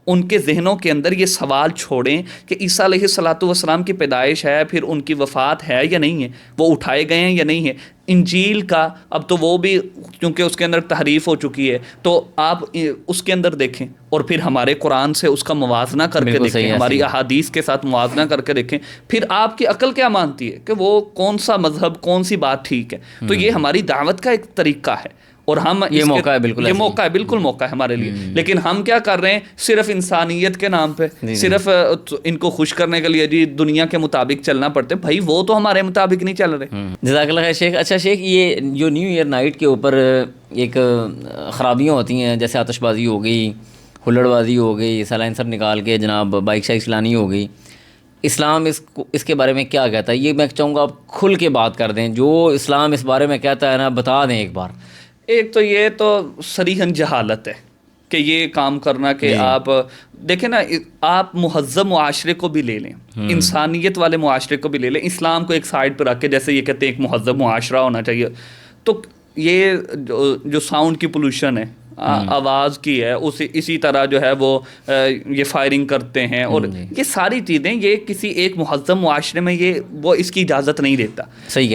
ان کے ذہنوں کے اندر، یہ سوال چھوڑیں کہ عیسیٰ علیہ الصلاۃ والسلام کی پیدائش ہے، پھر ان کی وفات ہے یا نہیں ہے، وہ اٹھائے گئے ہیں یا نہیں ہے. انجیل کا اب تو وہ بھی کیونکہ اس کے اندر تحریف ہو چکی ہے، تو آپ اس کے اندر دیکھیں اور پھر ہمارے قرآن سے اس کا موازنہ کر کے دیکھیں، ہماری احادیث کے ساتھ موازنہ کر کے دیکھیں. پھر آپ کی عقل کیا مانتی ہے کہ وہ کون سا مذہب، کون سی بات ٹھیک ہے. تو یہ ہماری دعوت کا ایک طریقہ ہے اور ہم یہ موقع ہے، بالکل یہ موقع ہے، بالکل موقع ہے ہمارے لیے. لیکن ہم کیا کر رہے ہیں؟ صرف انسانیت کے نام پہ، صرف ان کو خوش کرنے کے لیے جی دنیا کے مطابق چلنا پڑتا ہے. بھائی وہ تو ہمارے مطابق نہیں چل رہے. جزاک اللہ خیر شیخ. اچھا شیخ، یہ جو نیو ایئر نائٹ کے اوپر ایک خرابیاں ہوتی ہیں، جیسے آتش بازی ہو گئی، ہلڑ بازی ہو گئی، سلائنسر نکال کے جناب بائک شائک چلانی ہو گئی، اسلام اس کے بارے میں کیا کہتا ہے؟ یہ میں چاہوں گا آپ کھل کے بات کر دیں. جو اسلام اس بارے میں کہتا ہے نا، بتا دیں ایک بار. ایک تو یہ تو صریحاً جہالت ہے کہ یہ کام کرنا کہ آپ دیکھیں نا، آپ مہذب معاشرے کو بھی لے لیں، انسانیت والے معاشرے کو بھی لے لیں، اسلام کو ایک سائڈ پہ رکھ کے جیسے یہ کہتے ہیں ایک مہذب معاشرہ ہونا چاہیے، تو یہ جو ساؤنڈ کی پولوشن ہے، آواز کی ہے، اسی طرح جو ہے وہ یہ فائرنگ کرتے ہیں اور یہ ساری چیزیں، یہ کسی ایک مہذب معاشرے میں وہ اس کی اجازت نہیں دیتا.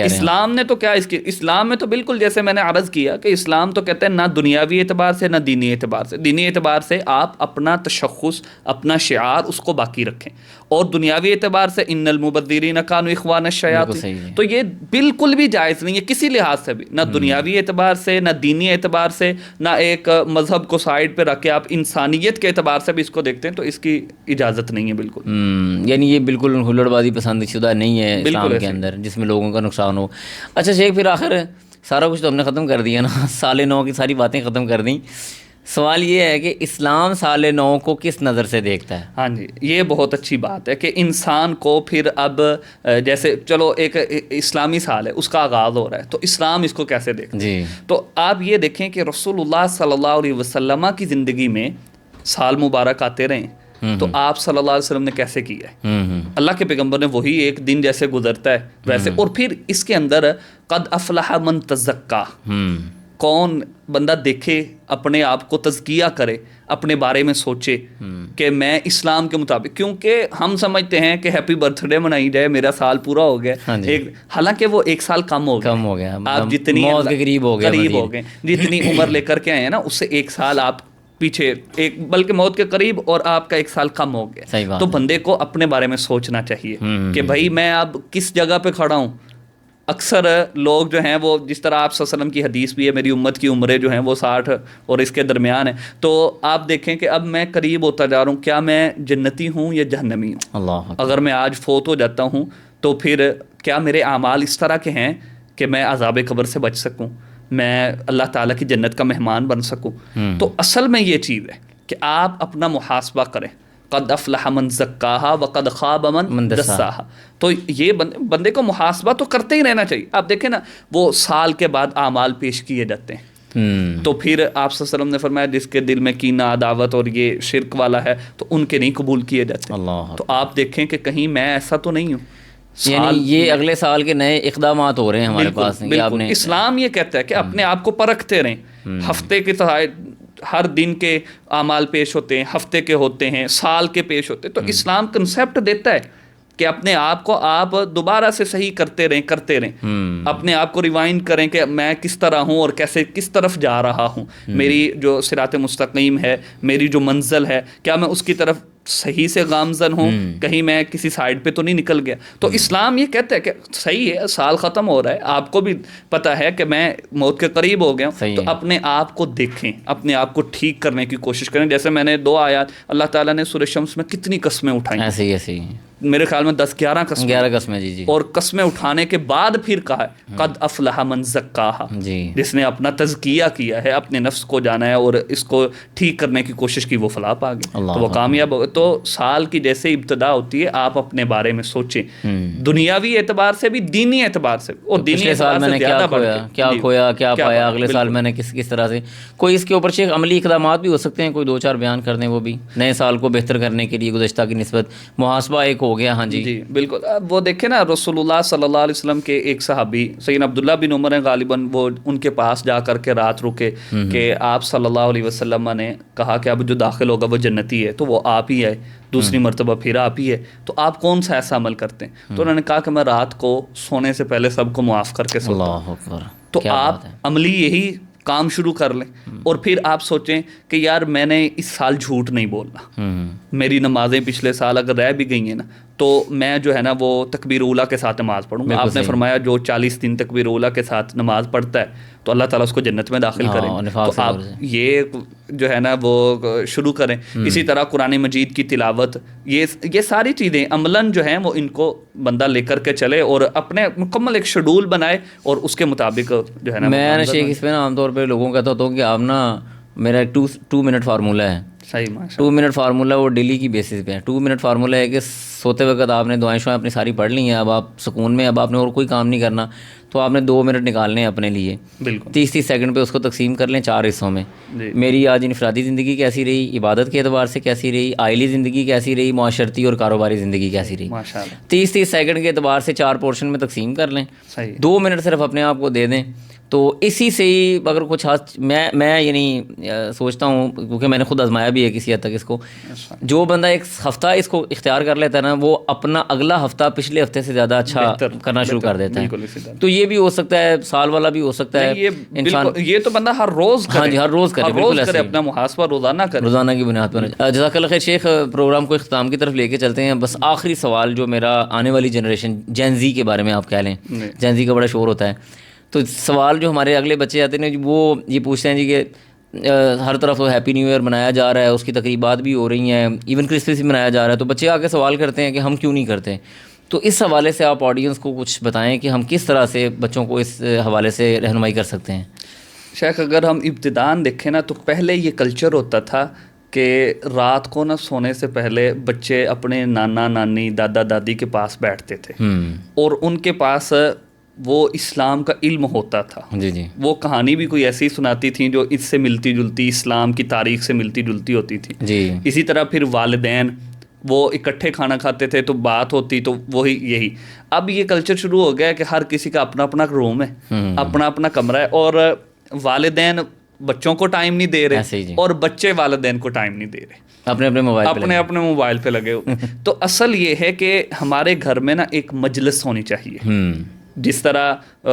اسلام نے تو کیا اسلام میں تو بالکل جیسے میں نے عرض کیا کہ اسلام تو کہتے ہیں نہ دنیاوی اعتبار سے نہ دینی اعتبار سے. دینی اعتبار سے آپ اپنا تشخص، اپنا شعار اس کو باقی رکھیں، اور دنیاوی اعتبار سے ان المبذرین کانوا اخوان الشیاطین، تو یہ بالکل بھی جائز نہیں ہے کسی لحاظ سے بھی، نہ دنیاوی اعتبار سے نہ دینی اعتبار سے، نہ ایک مذہب کو سائڈ پہ رکھ کے آپ انسانیت کے اعتبار سے بھی اس کو دیکھتے ہیں، تو اس کی اجازت نہیں ہے بالکل. یعنی یہ بالکل ہلڑ بازی پسند شدہ نہیں ہے اسلام کے اندر جس میں لوگوں کا نقصان ہو. اچھا شیخ، پھر آخر سارا کچھ تو ہم نے ختم کر دیا نا، سال نو کی ساری باتیں ختم کر دیں. سوال یہ ہے کہ اسلام سال نو کو کس نظر سے دیکھتا ہے؟ ہاں جی، یہ بہت اچھی بات ہے کہ انسان کو پھر اب جیسے چلو ایک اسلامی سال ہے، اس کا آغاز ہو رہا ہے، تو اسلام اس کو کیسے دیکھتا ہے؟ جی، تو آپ یہ دیکھیں کہ رسول اللہ صلی اللہ علیہ وسلم کی زندگی میں سال مبارک آتے رہے، تو آپ صلی اللہ علیہ وسلم نے کیسے کیا ہے؟ اللہ کے پیغمبر نے وہی ایک دن جیسے گزرتا ہے ویسے. اور پھر اس کے اندر قد افلح من تزکا، کون بندہ دیکھے، اپنے آپ کو تزکیہ کرے، اپنے بارے میں سوچے کہ میں اسلام کے مطابق، کیونکہ ہم سمجھتے ہیں کہ ہیپی برتھ ڈے منائی جائے، میرا سال پورا ہو گیا، حالانکہ وہ ایک سال کم ہو گیا. آپ جتنی موت کے قریب ہو گئے، جتنی عمر لے کر کے آئے ہیں نا، اس سے ایک سال آپ پیچھے، بلکہ موت کے قریب، اور آپ کا ایک سال کم ہو گیا. تو بندے کو اپنے بارے میں سوچنا چاہیے کہ بھائی میں اب کس جگہ پہ کھڑا ہوں. اکثر لوگ جو ہیں وہ، جس طرح آپ صلی اللہ علیہ وسلم کی حدیث بھی ہے، میری امت کی عمریں جو ہیں وہ 60 اور اس کے درمیان ہیں، تو آپ دیکھیں کہ اب میں قریب ہوتا جا رہا ہوں، کیا میں جنتی ہوں یا جہنمی ہوں؟ اللہ، اگر میں آج فوت ہو جاتا ہوں تو پھر کیا میرے اعمال اس طرح کے ہیں کہ میں عذاب قبر سے بچ سکوں، میں اللہ تعالیٰ کی جنت کا مہمان بن سکوں؟ تو اصل میں یہ چیز ہے کہ آپ اپنا محاسبہ کریں. قد افلح من زکاہا وقد خاب من دساہا. تو یہ بندے کو محاسبہ تو کرتے ہی رہنا چاہیے. آپ دیکھیں نا، وہ سال کے بعد اعمال پیش کیے جاتے ہیں، تو پھر آپ صلی اللہ علیہ وسلم نے فرمایا جس کے دل میں کینہ، عداوت اور یہ شرک والا ہے تو ان کے نہیں قبول کیے جاتے. تو آپ دیکھیں کہ کہیں میں ایسا تو نہیں ہوں. یعنی یہ اگلے سال کے نئے اقدامات ہو رہے ہیں ہمارے پاس. بالکل اسلام یہ کہتا ہے کہ اپنے آپ کو پرکھتے رہیں. ہفتے کے ہر دن کے اعمال پیش ہوتے ہیں, ہفتے کے ہوتے ہیں, سال کے پیش ہوتے ہیں. تو اسلام کنسیپٹ دیتا ہے کہ اپنے آپ کو آپ دوبارہ سے صحیح کرتے رہیں. اپنے آپ کو ریوائنڈ کریں کہ میں کس طرح ہوں اور کیسے کس طرف جا رہا ہوں. میری جو صراط مستقیم ہے, میری جو منزل ہے, کیا میں اس کی طرف صحیح سے گامزن ہوں, کہیں میں کسی سائڈ پہ تو نہیں نکل گیا. تو اسلام یہ کہتا ہے کہ صحیح ہے, سال ختم ہو رہا ہے, آپ کو بھی پتہ ہے کہ میں موت کے قریب ہو گیا ہوں, تو اپنے آپ کو دیکھیں, اپنے آپ کو ٹھیک کرنے کی کوشش کریں. جیسے میں نے 2 آیات اللہ تعالیٰ نے سورہ شمس میں کتنی قسمیں اٹھائیں, ایسے ہی میرے خیال میں 10-11 قسمیں. جی اور قسمیں اٹھانے کے بعد پھر کہا ہے قد افلح من زکاہا, جس نے اپنا تزکیہ کیا ہے, اپنے نفس کو جانا ہے اور اس کو ٹھیک کرنے کی کوشش کی, وہ فلاح پا گیا, تو وہ کامیاب ہو گئے. تو سال کی جیسے ابتدا ہوتی ہے, آپ اپنے بارے میں سوچیں, دنیاوی اعتبار سے بھی, دینی اعتبار سے. اور دینی سال میں نے کیا کھویا, کیا پایا, اگلے سال میں نے کس طرح سے. کوئی اس کے اوپر شیخ عملی اقدامات بھی ہو سکتے ہیں, کوئی 2-4 بیان کر دیں, وہ بھی نئے سال کو بہتر کرنے کے لیے گزشتہ کی نسبت. محاسبہ ایک ہو گیا. ہاں جی بالکل. وہ دیکھیں نا, رسول اللہ صلی اللہ علیہ وسلم کے ایک صحابی سیدنا عبداللہ بن عمر ہیں غالباً, وہ ان کے پاس جا کر کے رات رکے کہ آپ صلی اللہ علیہ وسلم نے کہا کہ اب جو داخل ہوگا وہ جنتی ہے, تو وہ آپ ہی ہے, دوسری مرتبہ پھر آپ ہی ہے, تو آپ کون سا ایسا عمل کرتے ہیں؟ تو انہوں نے کہا کہ میں رات کو سونے سے پہلے سب کو معاف کر کے سوتا ہوں. تو آپ عملی یہی کام شروع کر لیں, اور پھر آپ سوچیں کہ یار میں نے اس سال جھوٹ نہیں بولنا, میری نمازیں پچھلے سال اگر رہ بھی گئی ہیں نا, تو میں جو ہے نا وہ تکبیر اولیٰ کے ساتھ نماز پڑھوں گا. آپ نے فرمایا جو 40 دن تکبیر اولیٰ کے ساتھ نماز پڑھتا ہے تو اللہ تعالیٰ اس کو جنت میں داخل کریں. تو آپ یہ جو ہے نا وہ شروع کریں. اسی طرح قرآن مجید کی تلاوت, یہ ساری چیزیں عملاً جو ہیں وہ ان کو بندہ لے کر کے چلے اور اپنے مکمل ایک شیڈول بنائے, اور اس کے مطابق جو ہے نا. میں شیخ اس پہ نا عام طور پہ لوگوں کا کہتا ہوں کہ آپ نا, میرا 2 منٹ فارمولہ ہے. صحیح, 2 منٹ فارمولہ وہ ڈیلی کی بیسس پہ ہے. 2 منٹ فارمولہ ہے کہ سوتے وقت آپ نے دعائیں شوائیں اپنی ساری پڑھ لی ہیں, اب آپ سکون میں, اب آپ نے اور کوئی کام نہیں کرنا, تو آپ نے 2 منٹ نکالنے ہیں اپنے لیے. بالکل 30 سیکنڈ پہ اس کو تقسیم کر لیں 4 حصوں میں. میری آج انفرادی زندگی کیسی رہی, عبادت کے اعتبار سے کیسی رہی, آئلی زندگی کیسی رہی, معاشرتی اور کاروباری زندگی کیسی رہی. 30 سیکنڈ کے اعتبار سے 4 پورشن میں تقسیم کر لیں. 2 منٹ صرف اپنے آپ کو دے دیں, تو اسی سے ہی اگر کچھ میں یعنی سوچتا ہوں, کیونکہ میں نے خود آزمایا بھی ہے کسی حد تک اس کو, جو بندہ ایک ہفتہ اس کو اختیار کر لیتا ہے نا, وہ اپنا اگلا ہفتہ پچھلے ہفتے سے زیادہ اچھا کرنا شروع کر دیتا ہے. تو یہ بھی ہو سکتا ہے, سال والا بھی ہو سکتا ہے انسان. یہ تو بندہ ہر روز کرے. ہاں جی, ہر روز کرے, بالکل ایسے اپنا محاسبہ روزانہ کرے, روزانہ کی بنیاد پر. جزاک اللہ خیر شیخ, پروگرام کو اختتام کی طرف لے کے چلتے ہیں. بس آخری سوال جو میرا آنے والی جنریشن جین زی کے بارے میں آپ کہہ لیں, جین زی کا بڑا شور ہوتا ہے, تو سوال جو ہمارے اگلے بچے آتے ہیں وہ یہ پوچھتے ہیں جی کہ ہر طرف ہیپی نیو ایئر منایا جا رہا ہے, اس کی تقریبات بھی ہو رہی ہیں, ایون کرسمس بھی منایا جا رہا ہے, تو بچے آ کے سوال کرتے ہیں کہ ہم کیوں نہیں کرتے. تو اس حوالے سے آپ آڈینس کو کچھ بتائیں کہ ہم کس طرح سے بچوں کو اس حوالے سے رہنمائی کر سکتے ہیں. شیخ اگر ہم ابتداً دیکھیں نا, تو پہلے یہ کلچر ہوتا تھا کہ رات کو نہ سونے سے پہلے بچے اپنے نانا نانی دادا دادی کے پاس بیٹھتے تھے, اور ان کے پاس وہ اسلام کا علم ہوتا تھا. جی وہ کہانی بھی کوئی ایسی سناتی تھیں جو اس سے ملتی جلتی, اسلام کی تاریخ سے ملتی جلتی ہوتی تھی. اسی طرح پھر والدین وہ اکٹھے کھانا کھاتے تھے, تو بات ہوتی تو وہی یہی. اب یہ کلچر شروع ہو گیا کہ ہر کسی کا اپنا اپنا روم ہے, اپنا اپنا کمرہ ہے, اور والدین بچوں کو ٹائم نہیں دے رہے, اور بچے والدین کو ٹائم نہیں دے رہے, اپنے موبائل پہ لگے ہوئے. تو اصل یہ ہے کہ ہمارے گھر میں نا ایک مجلس ہونی چاہیے. جس طرح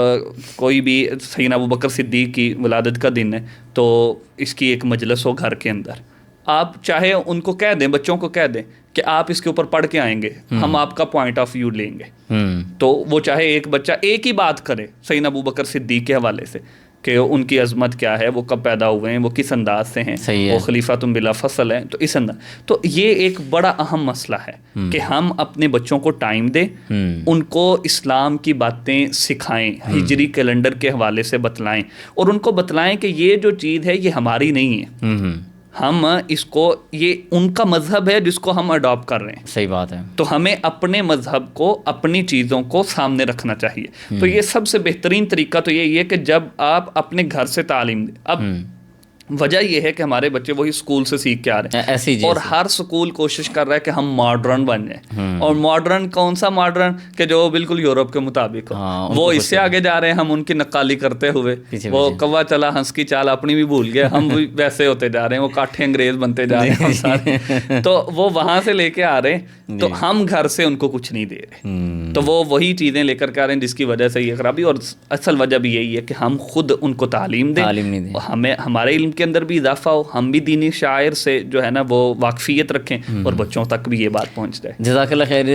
کوئی بھی سیدنا ابوبکر صدیق کی ولادت کا دن ہے, تو اس کی ایک مجلس ہو گھر کے اندر. آپ چاہے ان کو کہہ دیں, بچوں کو کہہ دیں کہ آپ اس کے اوپر پڑھ کے آئیں گے, ہم آپ کا پوائنٹ آف ویو لیں گے. تو وہ چاہے ایک بچہ ایک ہی بات کرے سیدنا ابوبکر صدیق کے حوالے سے کہ ان کی عظمت کیا ہے, وہ کب پیدا ہوئے ہیں, وہ کس انداز سے ہیں, وہ خلیفۃ بلا فصل ہیں, تو اس انداز. تو یہ ایک بڑا اہم مسئلہ ہے کہ ہم اپنے بچوں کو ٹائم دیں, ان کو اسلام کی باتیں سکھائیں, ہجری کیلنڈر کے حوالے سے بتلائیں, اور ان کو بتلائیں کہ یہ جو چیز ہے یہ ہماری نہیں ہے, ہم اس کو, یہ ان کا مذہب ہے جس کو ہم اڈاپٹ کر رہے ہیں. صحیح بات ہے. تو ہمیں اپنے مذہب کو, اپنی چیزوں کو سامنے رکھنا چاہیے. تو یہ سب سے بہترین طریقہ تو یہی ہے کہ جب آپ اپنے گھر سے تعلیم دیں. اب وجہ یہ ہے کہ ہمارے بچے وہی اسکول سے سیکھ کے آ رہے ہیں ایسی اور ہر اسکول کوشش کر رہا ہے کہ ہم ماڈرن بن جائیں. اور ماڈرن کون سا ماڈرن کہ جو بالکل یورپ کے مطابق ہو. وہ اس سے آگے جا رہے ہیں, ہم ان کی نقالی کرتے ہوئے, وہ کوا چلا ہنس کی چال اپنی بھی بھول گئے, ہم بھی ویسے ہوتے جا رہے ہیں, وہ کاٹھے انگریز بنتے جا رہے ہیں ہم سارے. تو وہ وہاں سے لے کے آ رہے ہیں, تو ہم گھر سے ان کو کچھ نہیں دے رہے. تو وہ وہی چیزیں لے کر کے آ رہے ہیں جس کی وجہ سے یہ خرابی. اور اصل وجہ بھی یہی ہے کہ ہم خود ان کو تعلیم دیں, ہمیں ہمارے علم کے اندر بھی اضافہ ہو, ہم بھی دینی شاعر سے جو ہے نا وہ واقفیت رکھیں اور بچوں تک بھی یہ بات پہنچ جائے. جزاک اللہ خیر.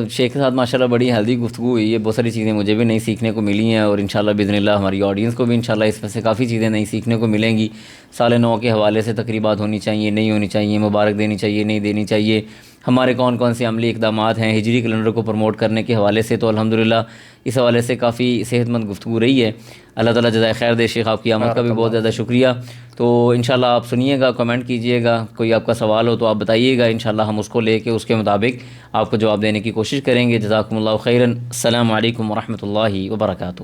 شیخ کے ساتھ ماشاءاللہ بڑی ہیلدی گفتگو ہوئی ہے, بہت ساری چیزیں مجھے بھی نئی سیکھنے کو ملی ہیں, اور انشاءاللہ باذن اللہ ہماری آڈینس کو بھی انشاءاللہ اس میں سے کافی چیزیں نئی سیکھنے کو ملیں گی. سال نو کے حوالے سے تقریبات ہونی چاہیے, نہیں ہونی چاہیے, مبارک دینی چاہیے, نہیں دینی چاہیے, ہمارے کون کون سے عملی اقدامات ہیں ہجری کیلنڈر کو پروموٹ کرنے کے حوالے سے. تو الحمدللہ اس حوالے سے کافی صحت مند گفتگو رہی ہے. اللہ تعالیٰ جزائے خیر دے. شیخ آپ کی آمد کا بھی بہت زیادہ شکریہ. تو انشاءاللہ آپ سنیے گا, کمنٹ کیجئے گا, کوئی آپ کا سوال ہو تو آپ بتائیے گا, انشاءاللہ ہم اس کو لے کے اس کے مطابق آپ کو جواب دینے کی کوشش کریں گے. جزاکم اللہ خیرا. السلام علیکم ورحمۃ اللہ وبرکاتہ.